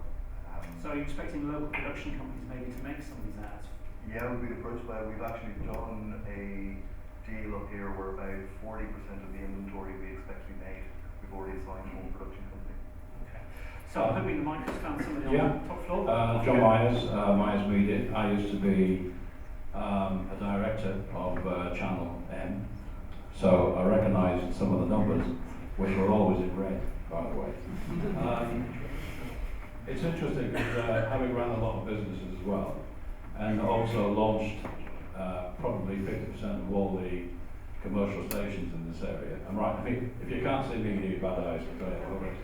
So are you expecting local production companies maybe to make some of these ads? Yeah, we've been approached by, we've actually done a deal up here where about 40% of the inventory we expect to be made. We've already assigned one production company. Okay. So I'm hoping the mic has found somebody on Yeah. the top floor. John Myers, Myers Media. I used to be a director of Channel M, so I recognised some of the numbers, which were always in red, by the way. It's interesting because having run a lot of businesses as well, and also launched probably 50% of all the commercial stations in this area. I'm right. I mean, if you can't see me, you need bad eyes. Go ahead, over it.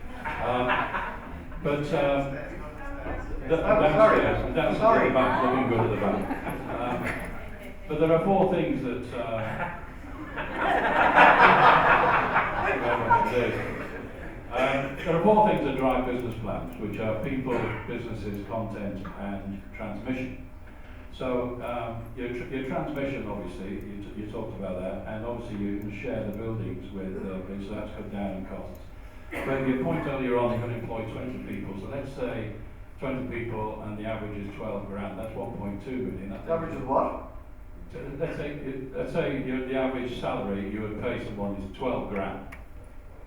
But downstairs, and downstairs at the back, looking good at the back. But there are 4 things that. There are 4 things that drive business plans, which are people, businesses, content, and transmission. So your transmission, obviously, you talked about that, and obviously you can share the buildings with, so that's cut down in costs. But your point earlier on, you're going to employ 20 people, so let's say 20 people and the average is 12 grand, that's 1.2 million. The average is what? Let's say the average salary you would pay someone is 12 grand.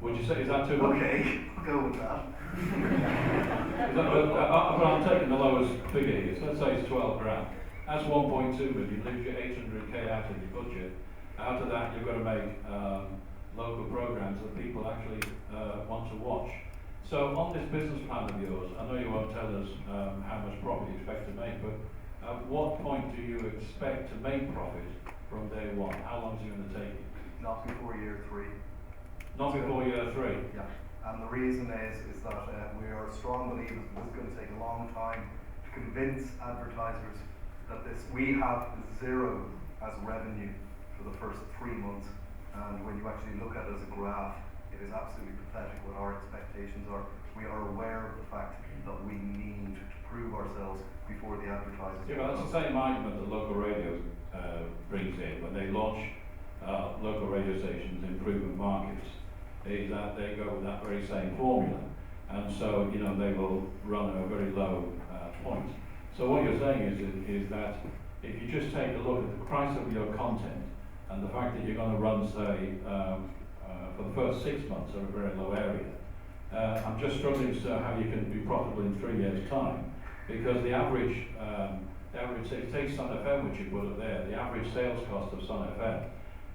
Would you say, is that too much? Okay, I'll go with that. But I'm taking the lowest figure here, so let's say it's 12 grand. That's 1.2 million, leaves you 800k out of your budget. Out of that, you've got to make local programs that people actually want to watch. So on this business plan of yours, I know you won't tell us how much profit you expect to make, but at what point do you expect to make profit from day one? How long is it going to take you? Not before year 3. Not before year 3? Yeah. And the reason is that we are strong believers that this is going to take a long time to convince advertisers that we have 0 as revenue for the first 3 months. And when you actually look at it as a graph, it is absolutely pathetic what our expectations are. We are aware of the fact that we need to prove ourselves before the advertisers. Yeah, but that's the same argument that local radio brings in when they launch local radio stations in proven markets, is that they go with that very same formula, and so they will run at a very low point. So what you're saying is that if you just take a look at the price of your content and the fact that you're going to run, say, for the first 6 months at a very low area, I'm just struggling to know how you can be profitable in 3 years' time, because the average, take Sun FM, which you put up there, the average sales cost of Sun FM,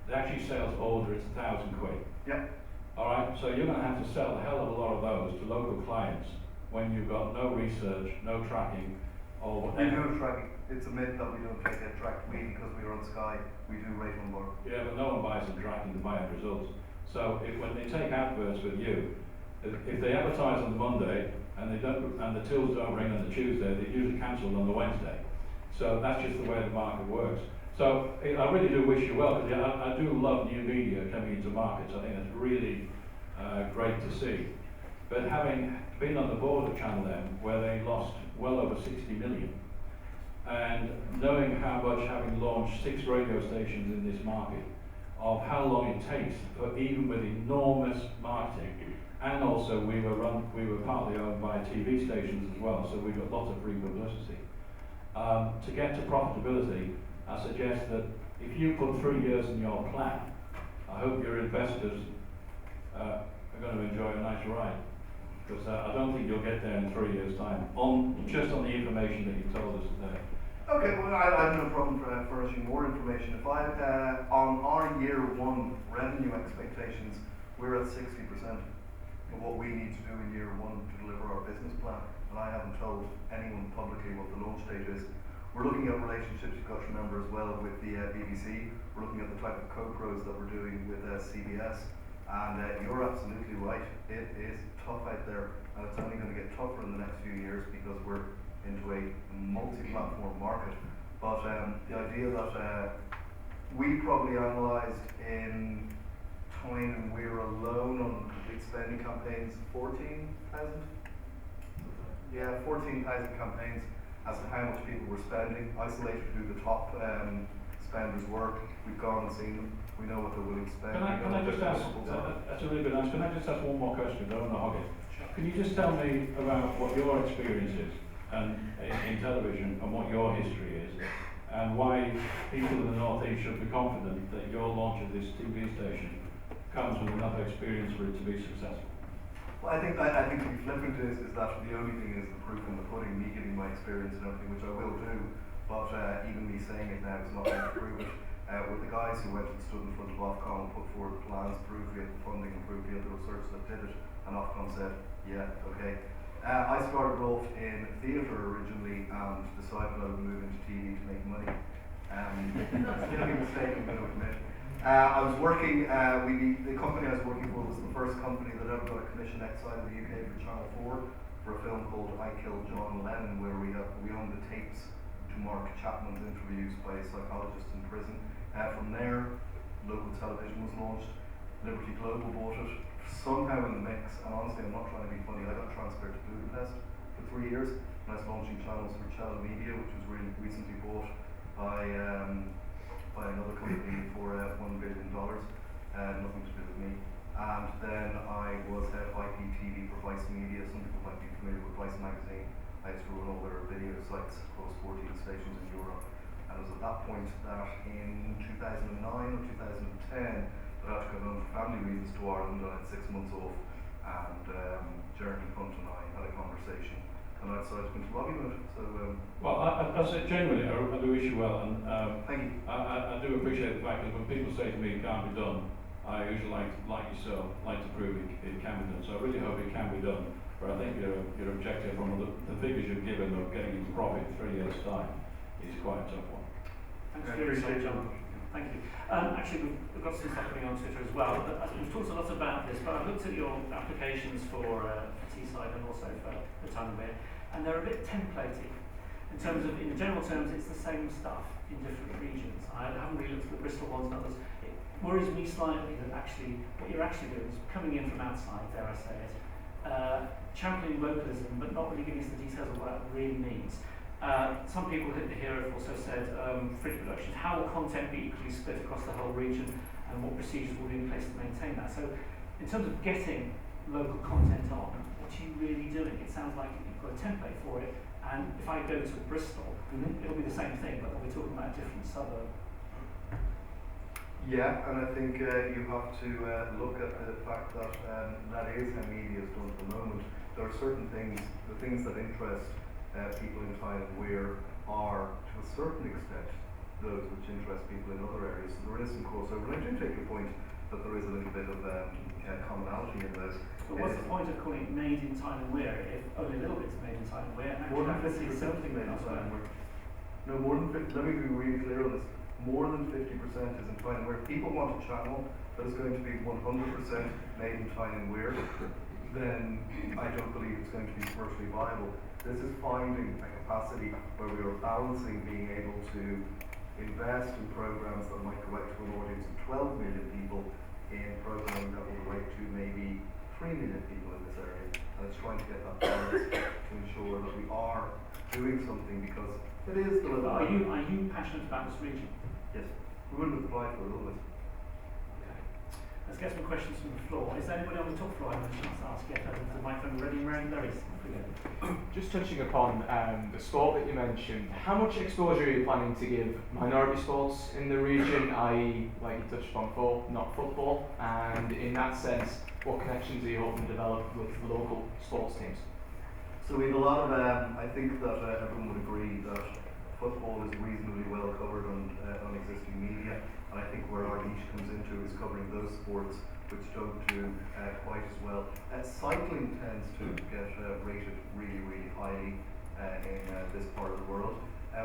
the actual sales order is 1,000 quid. Yep. All right, so you're going to have to sell a hell of a lot of those to local clients when you've got no research, no tracking, or We whatever. do track. It's a myth that we don't get tracked. Because we are on Sky, we do rate on board. Yeah, but no one buys them tracking to buy end results. So when they take adverts with you, if they advertise on the Monday and they don't, and the tills don't ring on the Tuesday, they usually cancel on the Wednesday. So that's just the way the market works. So I really do wish you well, because I do love new media coming into markets. I think that's really great to see. But having been on the board of Channel M, where they lost well over 60 million, and knowing how much, having launched 6 radio stations in this market, of how long it takes for, even with enormous marketing, and also we were partly owned by TV stations as well, so we got lots of free publicity. To get to profitability, I suggest that if you put 3 years in your plan, I hope your investors are going to enjoy a nice ride, because I don't think you'll get there in 3 years' time, just on the information that you told us today. Okay, well, I have no problem furnishing more information. If on our year 1 revenue expectations, we're at 60% of what we need to do in year 1 to deliver our business plan. And I haven't told anyone publicly what the launch date is. We're looking at relationships, you've got to remember as well, with the BBC. We're looking at the type of co-pros that we're doing with CBS. And you're absolutely right, it is tough out there, and it's only going to get tougher in the next few years because we're into a multi-platform market. But the idea that we probably analysed in time, and we're alone on complete spending campaigns, 14,000? Yeah, 14,000 campaigns as to how much people were spending, isolated who the top spenders were. We've gone and seen them. we know what they're willing to spend. Can I just ask, that's a really good answer, can I just ask one more question, I don't want to hog it. Can you just tell me about what your experience is and in television and what your history is, and why people in the North East should be confident that your launch of this TV station comes with enough experience for it to be successful? Well, I think to be flippant is that the only thing is the proof in the pudding, me giving my experience and everything, which I will do, but even me saying it now is not going to prove it. With the guys who went and stood in front of Ofcom and put forward plans, proved we had the funding and proved we had the research that did it, and Ofcom said, yeah, okay. I started off in theatre originally and decided I would move into TV to make money. It's a mistake, I'm going to admit. I was working, the company I was working for was the first company that ever got a commission outside of the UK for Channel 4 for a film called I Killed John Lennon, where we owned the tapes to Mark Chapman's interviews by psychologists in prison. From there, local television was launched, Liberty Global bought it, somehow in the mix, and honestly I'm not trying to be funny, I got transferred to Budapest for 3 years, and I was launching channels for Cello Media, which was really recently bought by another company for $1 billion, nothing to do with me. And then I was head of IPTV for Vice Media. Some people might be familiar with Vice Magazine. I used to run all their video sites across 14 stations in Europe. And it was at that point that in 2009 or 2010 that I had to go home for family reasons to Ireland. I had 6 months off, and Jeremy Hunt and I had a conversation, and I decided to go into lobbying. So well, I say genuinely, I do wish you well, and thank you. I do appreciate the fact that when people say to me it can't be done, I usually like yourself, like to prove it can be done. So I really hope it can be done. But I think your objective from the figures you've given of getting into profit in 3 years' time is quite a tough one. Thanks for your insight, John. Thank you. Actually, we've got some stuff coming on Twitter as well. But we've talked a lot about this, but I've looked at your applications for Teesside and also for Tunbridge, and they're a bit templatey. In terms of, in general terms, it's the same stuff in different regions. I haven't really looked at the Bristol ones and others. It worries me slightly that actually what you're actually doing is coming in from outside, dare I say it, championing localism, but not really giving us the details of what that really means. Some people here have also said fringe productions, how will content be equally split across the whole region, and what procedures will be in place to maintain that? So in terms of getting local content on, what are you really doing? It sounds like you've got a template for it, and if I go to Bristol, it'll be the same thing, but we're talking about a different suburb. Yeah, and I think you have to look at the fact that that is how media is done at the moment. There are certain things, the things that interest people in Tyne and Weir are, to a certain extent, those which interest people in other areas. So there is some crossover. And I do take your point that there is a little bit of commonality in this. But what's the point of calling it made in Tyne and Weir if only a little bit is made in Tyne and Weir? More than 50% made in Tyne and Weir. No, more than 50%. Let me be really clear on this. More than 50% is in Tyne and Weir. People want a channel that is going to be 100% made in Tyne and Weir, then I don't believe it's going to be commercially viable. This is finding a capacity where we are balancing being able to invest in programs that might go out to an audience of 12 million people in programming that will go out to maybe 3 million people in this area. And it's trying to get that balance to ensure that we are doing something, because it is the level. Are you passionate about this region? Yes. We wouldn't have applied for it otherwise. Okay. Let's get some questions from the floor. Is there anybody on the top floor I have a chance to ask? Get the microphone ready, Mary? There is. Just touching upon the sport that you mentioned, how much exposure are you planning to give minority sports in the region, i.e., like you touched upon before, not football? And in that sense, what connections are you hoping to develop with local sports teams? So we have a lot of, I think that everyone would agree that football is reasonably well covered on existing media, and I think where our niche comes into is covering those sports which don't do quite as well. Cycling tends to get rated really, really highly in this part of the world.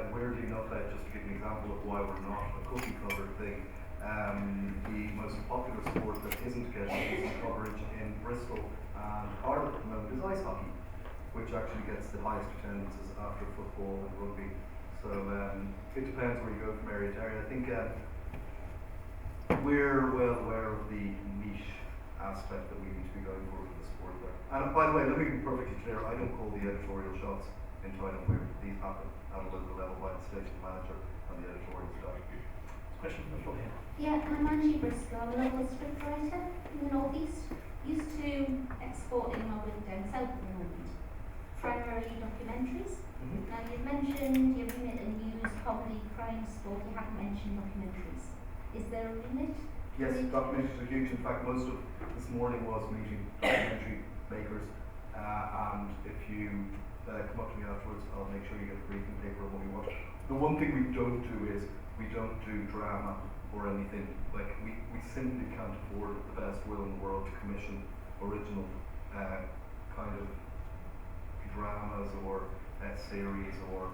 Weirdly enough, just to give an example of why we're not a cookie cutter thing, the most popular sport that isn't getting decent coverage in Bristol and Cardiff at the moment is ice hockey, which actually gets the highest attendances after football and rugby. So it depends where you go from area to area. I think we're well aware of the niche aspect that we need to be going for with the sport there. And by the way, let me be perfectly clear, I don't call the editorial shots in Tyne and Weir. These happen at a local level by the station manager and the editorial staff. Question from the floor here. Yeah, I'm Angie Briscoe. I'm a local script writer in the North East. Used to exporting my work down south at the moment. Primarily documentaries. Now you've mentioned your remit in news, comedy, crime, sport. You haven't mentioned documentaries. Is there a remit? Yes, documentaries are huge. In fact, most of this morning was meeting documentary makers. And if you come up to me afterwards, I'll make sure you get a briefing paper on what we watch. The one thing we don't do is we don't do drama or anything. Like we simply can't afford the best will in the world to commission original kind of dramas or series or